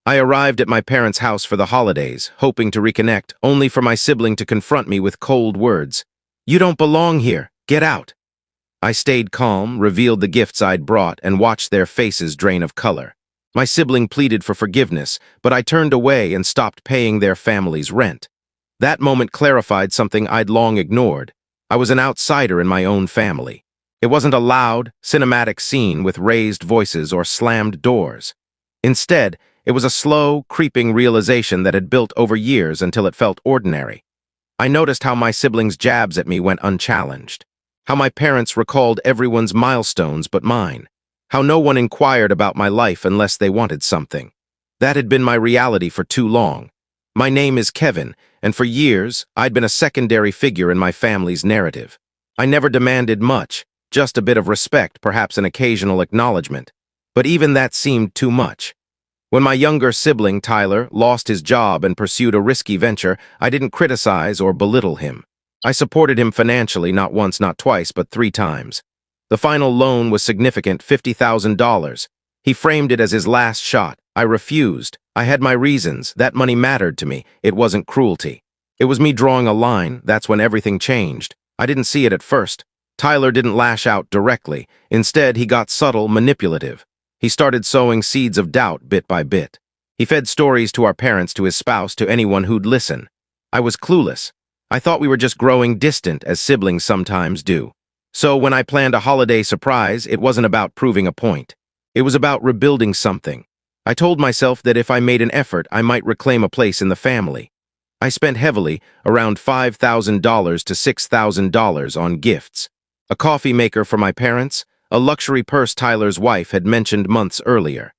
I arrived at my parents' house for the holidays, hoping to reconnect, only for my sibling to confront me with cold words. "You don't belong here. Get out." I stayed calm, revealed the gifts I'd brought, and watched their faces drain of color. My sibling pleaded for forgiveness, but I turned away and stopped paying their family's rent. That moment clarified something I'd long ignored. I was an outsider in my own family. It wasn't a loud, cinematic scene with raised voices or slammed doors. Instead, it was a slow, creeping realization that had built over years until it felt ordinary. I noticed how my siblings' jabs at me went unchallenged. How my parents recalled everyone's milestones but mine. How no one inquired about my life unless they wanted something. That had been my reality for too long. My name is Kevin, and for years, I'd been a secondary figure in my family's narrative. I never demanded much, just a bit of respect, perhaps an occasional acknowledgement. But even that seemed too much. When my younger sibling, Tyler, lost his job and pursued a risky venture, I didn't criticize or belittle him. I supported him financially, not once, not twice, but 3 times. The final loan was significant, $50,000. He framed it as his last shot. I refused. I had my reasons. That money mattered to me. It wasn't cruelty. It was me drawing a line. That's when everything changed. I didn't see it at first. Tyler didn't lash out directly. Instead, he got subtle, manipulative. He started sowing seeds of doubt bit by bit. He fed stories to our parents, to his spouse, to anyone who'd listen. I was clueless. I thought we were just growing distant, as siblings sometimes do. So when I planned a holiday surprise, it wasn't about proving a point. It was about rebuilding something. I told myself that if I made an effort, I might reclaim a place in the family. I spent heavily, around $5,000 to $6,000 on gifts. A coffee maker for my parents, a luxury purse Tyler's wife had mentioned months earlier.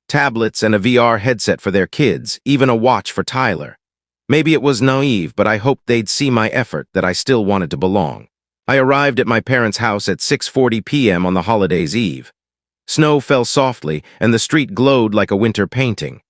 Tablets and a VR headset for their kids, even a watch for Tyler. Maybe it was naive, but I hoped they'd see my effort, that I still wanted to belong. I arrived at my parents' house at 6:40 p.m. on the holiday's eve. Snow fell softly, and the street glowed like a winter painting.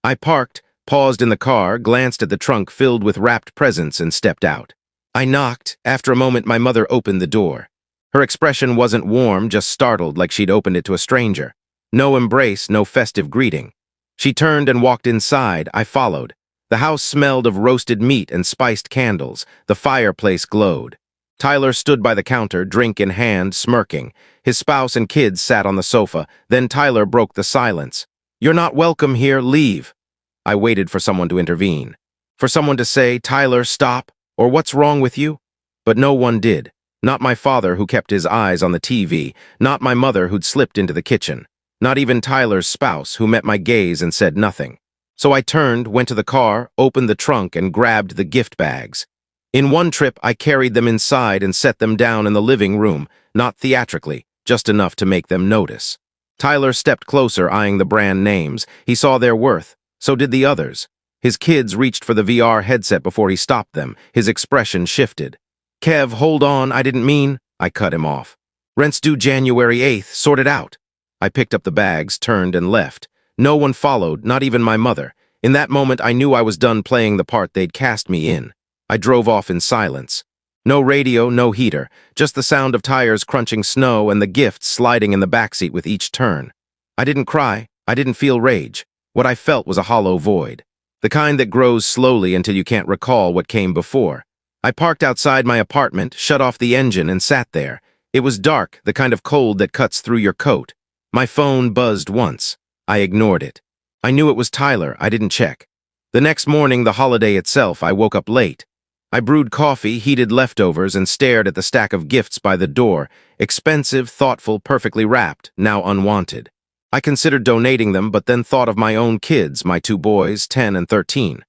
I parked, paused in the car, glanced at the trunk filled with wrapped presents, and stepped out. I knocked. After a moment, my mother opened the door. Her expression wasn't warm, just startled, like she'd opened it to a stranger. No embrace, no festive greeting. She turned and walked inside. I followed. The house smelled of roasted meat and spiced candles. The fireplace glowed. Tyler stood by the counter, drink in hand, smirking. His spouse and kids sat on the sofa. Then Tyler broke the silence. "You're not welcome here, leave." I waited for someone to intervene. For someone to say, "Tyler, stop," or "What's wrong with you?" But no one did. Not my father, who kept his eyes on the TV. Not my mother, who'd slipped into the kitchen. Not even Tyler's spouse, who met my gaze and said nothing. So I turned, went to the car, opened the trunk, and grabbed the gift bags. In one trip, I carried them inside and set them down in the living room, not theatrically, just enough to make them notice. Tyler stepped closer, eyeing the brand names. He saw their worth. So did the others. His kids reached for the VR headset before he stopped them. His expression shifted. "Kev, hold on, I didn't mean—" I cut him off. "Rent's due January 8th, sort it out." I picked up the bags, turned, and left. No one followed, not even my mother. In that moment, I knew I was done playing the part they'd cast me in. I drove off in silence. No radio, no heater, just the sound of tires crunching snow and the gifts sliding in the backseat with each turn. I didn't cry. I didn't feel rage. What I felt was a hollow void. The kind that grows slowly until you can't recall what came before. I parked outside my apartment, shut off the engine, and sat there. It was dark, the kind of cold that cuts through your coat. My phone buzzed once. I ignored it. I knew it was Tyler. I didn't check. The next morning, the holiday itself, I woke up late. I brewed coffee, heated leftovers, and stared at the stack of gifts by the door. Expensive, thoughtful, perfectly wrapped, now unwanted. I considered donating them, but then thought of my own kids, my 2 boys, 10 and 13.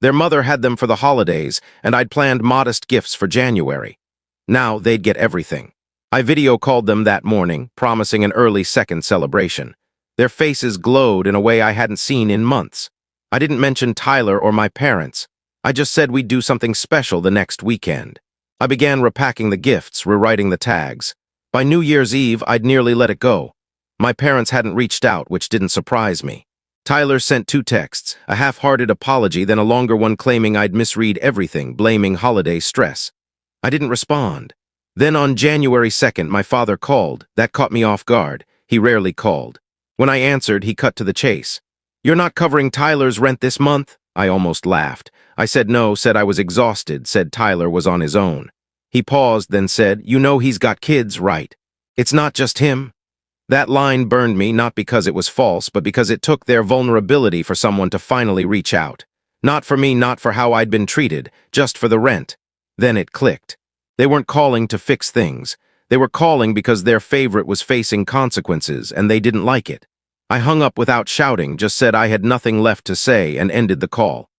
Their mother had them for the holidays, and I'd planned modest gifts for January. Now they'd get everything. I video called them that morning, promising an early second celebration. Their faces glowed in a way I hadn't seen in months. I didn't mention Tyler or my parents. I just said we'd do something special the next weekend. I began repacking the gifts, rewriting the tags. By New Year's Eve, I'd nearly let it go. My parents hadn't reached out, which didn't surprise me. Tyler sent 2 texts, a half-hearted apology, then a longer one claiming I'd misread everything, blaming holiday stress. I didn't respond. Then on January 2nd, my father called. That caught me off guard. He rarely called. When I answered, he cut to the chase. "You're not covering Tyler's rent this month?" I almost laughed. I said no, said I was exhausted, said Tyler was on his own. He paused, then said, "You know he's got kids, right? It's not just him." That line burned me, not because it was false, but because it took their vulnerability for someone to finally reach out. Not for me, not for how I'd been treated, just for the rent. Then it clicked. They weren't calling to fix things. They were calling because their favorite was facing consequences, and they didn't like it. I hung up without shouting, just said I had nothing left to say, and ended the call.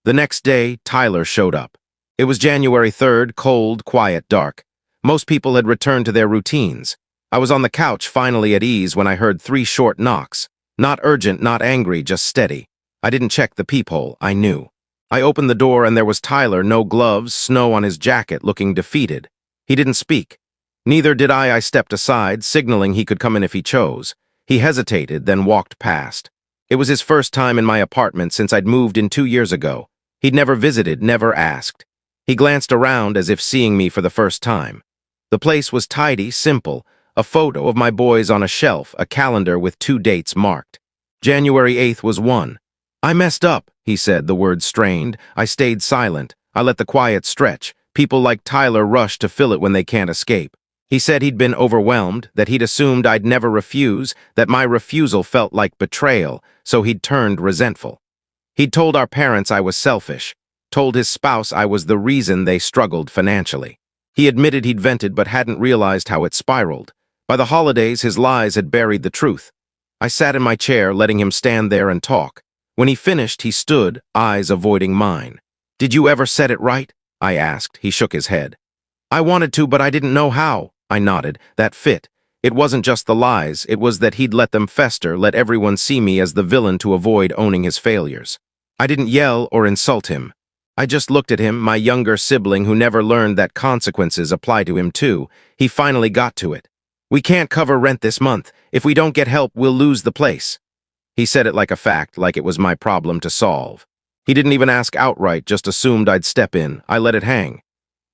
The next day, Tyler showed up. It was January 3rd, cold, quiet, dark. Most people had returned to their routines. I was on the couch, finally at ease, when I heard 3 short knocks. Not urgent, not angry, just steady. I didn't check the peephole, I knew. I opened the door and there was Tyler, no gloves, snow on his jacket, looking defeated. He didn't speak. Neither did I stepped aside, signaling he could come in if he chose. He hesitated, then walked past. It was his first time in my apartment since I'd moved in 2 years ago. He'd never visited, never asked. He glanced around as if seeing me for the first time. The place was tidy, simple. A photo of my boys on a shelf, a calendar with 2 dates marked. January 8th was one. "I messed up," he said, the words strained. I stayed silent. I let the quiet stretch. People like Tyler rush to fill it when they can't escape. He said he'd been overwhelmed, that he'd assumed I'd never refuse, that my refusal felt like betrayal, so he'd turned resentful. He'd told our parents I was selfish, told his spouse I was the reason they struggled financially. He admitted he'd vented but hadn't realized how it spiraled. By the holidays, his lies had buried the truth. I sat in my chair, letting him stand there and talk. When he finished, he stood, eyes avoiding mine. "Did you ever set it right?" I asked. He shook his head. "I wanted to, but I didn't know how." I nodded. That fit. It wasn't just the lies, it was that he'd let them fester, let everyone see me as the villain to avoid owning his failures. I didn't yell or insult him. I just looked at him, my younger sibling who never learned that consequences apply to him too. He finally got to it. "We can't cover rent this month. If we don't get help, we'll lose the place." He said it like a fact, like it was my problem to solve. He didn't even ask outright, just assumed I'd step in. I let it hang.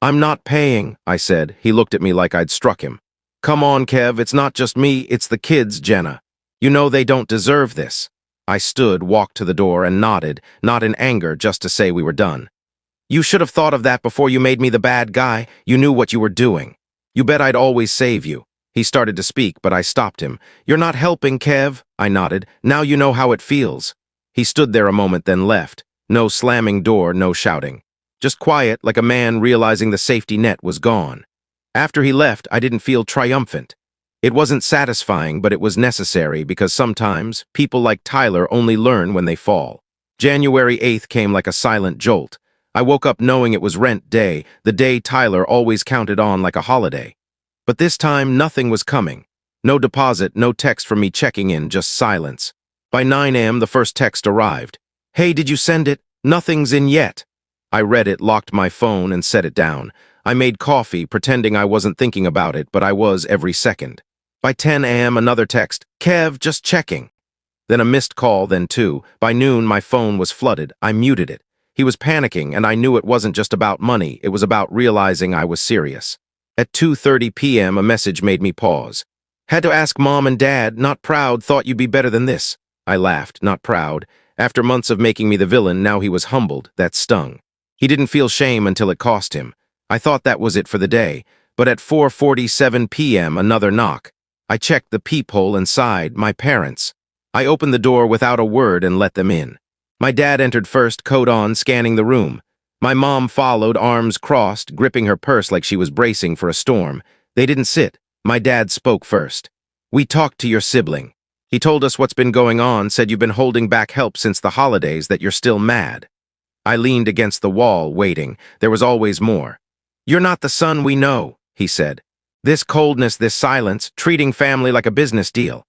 "I'm not paying," I said. He looked at me like I'd struck him. "Come on, Kev, it's not just me, it's the kids, Jenna. You know they don't deserve this." I stood, walked to the door, and nodded, not in anger, just to say we were done. "You should have thought of that before you made me the bad guy. You knew what you were doing. You bet I'd always save you." He started to speak, but I stopped him. "You're not helping, Kev." I nodded. "Now you know how it feels." He stood there a moment, then left. No slamming door, no shouting. Just quiet, like a man realizing the safety net was gone. After he left, I didn't feel triumphant. It wasn't satisfying, but it was necessary because sometimes people like Tyler only learn when they fall. January 8th came like a silent jolt. I woke up knowing it was rent day, the day Tyler always counted on like a holiday. But this time, nothing was coming. No deposit, no text from me checking in, just silence. By 9 a.m., the first text arrived. "Hey, did you send it? Nothing's in yet." I read it, locked my phone, and set it down. I made coffee, pretending I wasn't thinking about it, but I was every second. By 10 a.m., another text. "Kev, just checking." Then a missed call, then 2. By noon, my phone was flooded. I muted it. He was panicking, and I knew it wasn't just about money. It was about realizing I was serious. At 2:30 p.m., a message made me pause. "Had to ask Mom and Dad, not proud, thought you'd be better than this." I laughed, not proud. After months of making me the villain, now he was humbled. That stung. He didn't feel shame until it cost him. I thought that was it for the day. But at 4:47 p.m., another knock. I checked the peephole and sighed. My parents. I opened the door without a word and let them in. My dad entered first, coat on, scanning the room. My mom followed, arms crossed, gripping her purse like she was bracing for a storm. They didn't sit. My dad spoke first. "We talked to your sibling. He told us what's been going on, said you've been holding back help since the holidays, that you're still mad." I leaned against the wall, waiting. There was always more. "You're not the son we know," he said. "This coldness, this silence, treating family like a business deal."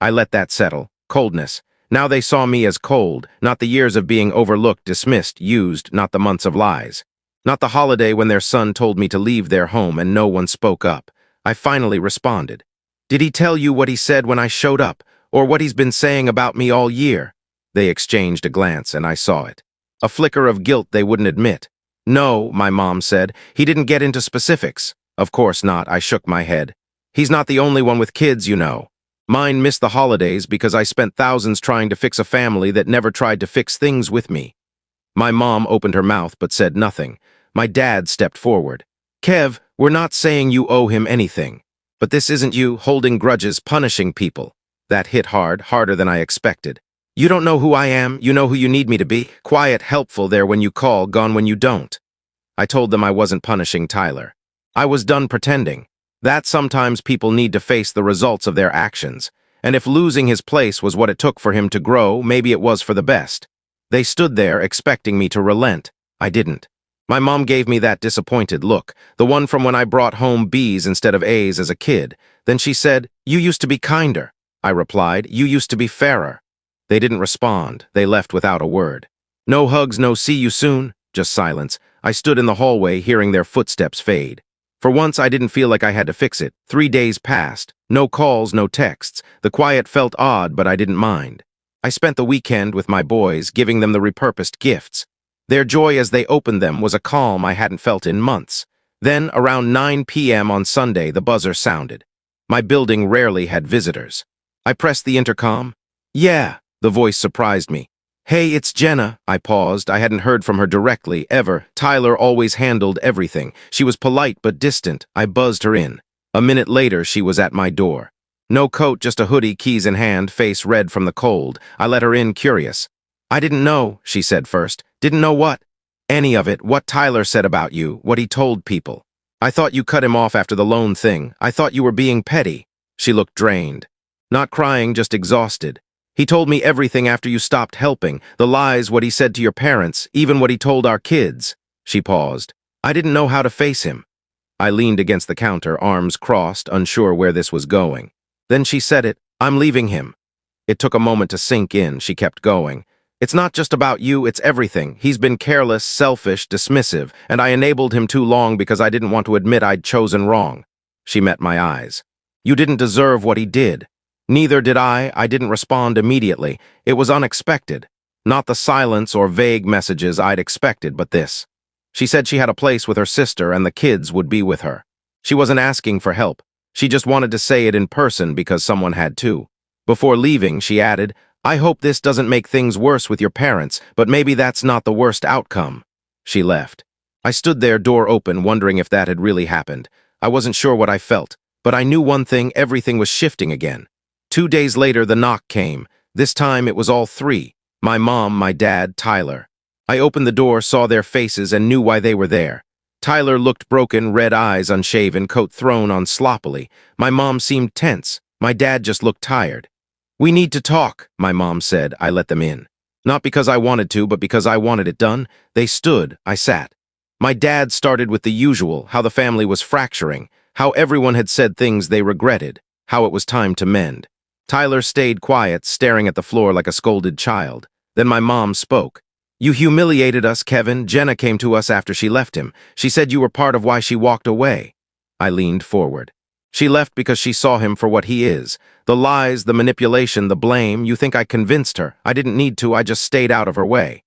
I let that settle. Coldness. Now they saw me as cold, not the years of being overlooked, dismissed, used, not the months of lies. Not the holiday when their son told me to leave their home and no one spoke up. I finally responded. "Did he tell you what he said when I showed up, or what he's been saying about me all year?" They exchanged a glance, and I saw it. A flicker of guilt they wouldn't admit. "No," my mom said. "He didn't get into specifics." "Of course not," I shook my head. "He's not the only one with kids, you know." Mine missed the holidays because I spent thousands trying to fix a family that never tried to fix things with me. My mom opened her mouth but said nothing. My dad stepped forward. Kev, we're not saying you owe him anything. But this isn't you holding grudges, punishing people. That hit hard, harder than I expected. You don't know who I am, you know who you need me to be. Quiet, helpful there when you call, gone when you don't. I told them I wasn't punishing Tyler. I was done pretending. That sometimes people need to face the results of their actions. And if losing his place was what it took for him to grow, maybe it was for the best. They stood there expecting me to relent. I didn't. My mom gave me that disappointed look, the one from when I brought home B's instead of A's as a kid. Then she said, "You used to be kinder." I replied, "You used to be fairer." They didn't respond. They left without a word. No hugs, no see you soon, just silence. I stood in the hallway hearing their footsteps fade. For once, I didn't feel like I had to fix it. 3 days passed. No calls, no texts. The quiet felt odd, but I didn't mind. I spent the weekend with my boys, giving them the repurposed gifts. Their joy as they opened them was a calm I hadn't felt in months. Then, around 9 p.m. on Sunday, the buzzer sounded. My building rarely had visitors. I pressed the intercom. "Yeah," the voice surprised me. "Hey, it's Jenna." I paused. I hadn't heard from her directly, ever. Tyler always handled everything. She was polite but distant. I buzzed her in. A minute later, she was at my door. No coat, just a hoodie, keys in hand, face red from the cold. I let her in, curious. "I didn't know," she said first. "Didn't know what?" "Any of it. What Tyler said about you, what he told people. I thought you cut him off after the loan thing. I thought you were being petty." She looked drained. Not crying, just exhausted. "He told me everything after you stopped helping. The lies, what he said to your parents, even what he told our kids." She paused. I didn't know how to face him. I leaned against the counter, arms crossed, unsure where this was going. Then she said it. "I'm leaving him." It took a moment to sink in. She kept going. "It's not just about you, it's everything. He's been careless, selfish, dismissive, and I enabled him too long because I didn't want to admit I'd chosen wrong." She met my eyes. "You didn't deserve what he did." Neither did I. I didn't respond immediately. It was unexpected. Not the silence or vague messages I'd expected, but this. She said she had a place with her sister and the kids would be with her. She wasn't asking for help. She just wanted to say it in person because someone had to. Before leaving, she added, "I hope this doesn't make things worse with your parents, but maybe that's not the worst outcome." She left. I stood there, door open, wondering if that had really happened. I wasn't sure what I felt, but I knew one thing, everything was shifting again. 2 days later, the knock came. This time, it was all three. My mom, my dad, Tyler. I opened the door, saw their faces, and knew why they were there. Tyler looked broken, red eyes, unshaven, coat thrown on sloppily. My mom seemed tense. My dad just looked tired. "We need to talk," my mom said. I let them in. Not because I wanted to, but because I wanted it done. They stood. I sat. My dad started with the usual, how the family was fracturing, how everyone had said things they regretted, how it was time to mend. Tyler stayed quiet, staring at the floor like a scolded child. Then my mom spoke. "You humiliated us, Kevin. Jenna came to us after she left him. She said you were part of why she walked away." I leaned forward. "She left because she saw him for what he is. The lies, the manipulation, the blame, you think I convinced her. I didn't need to, I just stayed out of her way."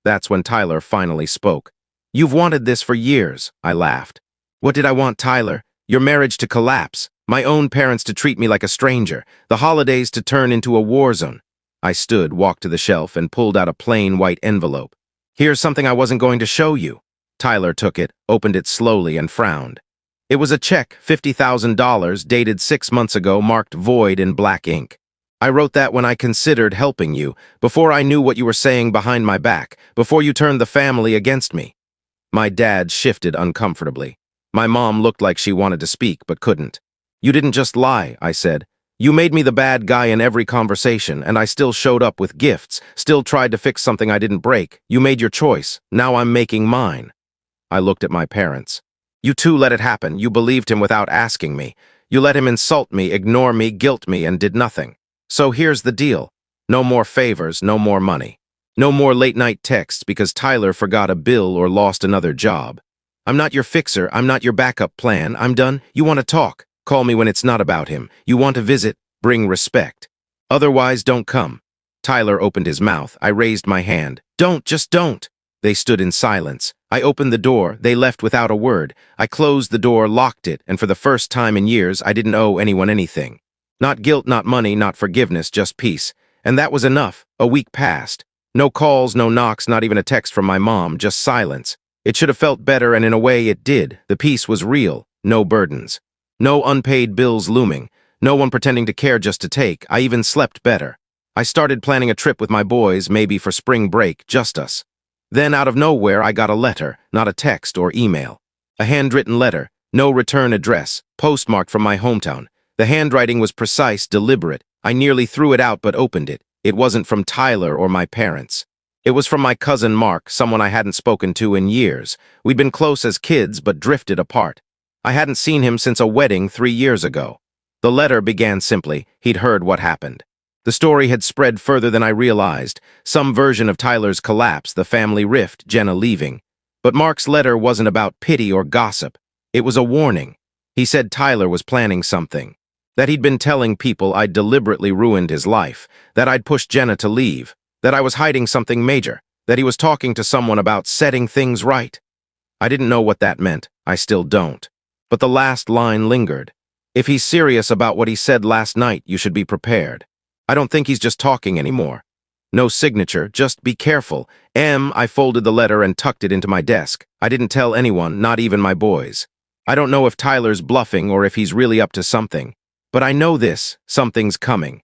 That's when Tyler finally spoke. "You've wanted this for years," I laughed. "What did I want, Tyler? Your marriage to collapse. My own parents to treat me like a stranger. The holidays to turn into a war zone." I stood, walked to the shelf, and pulled out a plain white envelope. "Here's something I wasn't going to show you." Tyler took it, opened it slowly, and frowned. It was a check, $50,000, dated 6 months ago, marked void in black ink. "I wrote that when I considered helping you, before I knew what you were saying behind my back, before you turned the family against me." My dad shifted uncomfortably. My mom looked like she wanted to speak, but couldn't. "You didn't just lie," I said. "You made me the bad guy in every conversation, and I still showed up with gifts, still tried to fix something I didn't break. You made your choice. Now I'm making mine." I looked at my parents. "You too let it happen. You believed him without asking me. You let him insult me, ignore me, guilt me, and did nothing. So here's the deal. No more favors, no more money. No more late-night texts because Tyler forgot a bill or lost another job. I'm not your fixer. I'm not your backup plan. I'm done. You want to talk? Call me when it's not about him. You want to visit? Bring respect. Otherwise, don't come." Tyler opened his mouth. I raised my hand. "Don't, just don't." They stood in silence. I opened the door. They left without a word. I closed the door, locked it, and for the first time in years, I didn't owe anyone anything. Not guilt, not money, not forgiveness, just peace. And that was enough. A week passed. No calls, no knocks, not even a text from my mom, just silence. It should have felt better, and in a way it did. The peace was real. No burdens. No unpaid bills looming. No one pretending to care just to take. I even slept better. I started planning a trip with my boys, maybe for spring break, just us. Then, out of nowhere, I got a letter, not a text or email. A handwritten letter, no return address, postmarked from my hometown. The handwriting was precise, deliberate. I nearly threw it out but opened it. It wasn't from Tyler or my parents. It was from my cousin Mark, someone I hadn't spoken to in years. We'd been close as kids but drifted apart. I hadn't seen him since a wedding 3 years ago. The letter began simply, he'd heard what happened. The story had spread further than I realized. Some version of Tyler's collapse, the family rift, Jenna leaving. But Mark's letter wasn't about pity or gossip. It was a warning. He said Tyler was planning something. That he'd been telling people I'd deliberately ruined his life. That I'd pushed Jenna to leave. That I was hiding something major. That he was talking to someone about setting things right. I didn't know what that meant. I still don't. But the last line lingered. If he's serious about what he said last night, you should be prepared. I don't think he's just talking anymore. No signature, just be careful. I folded the letter and tucked it into my desk. I didn't tell anyone, not even my boys. I don't know if Tyler's bluffing or if he's really up to something. But I know this, something's coming.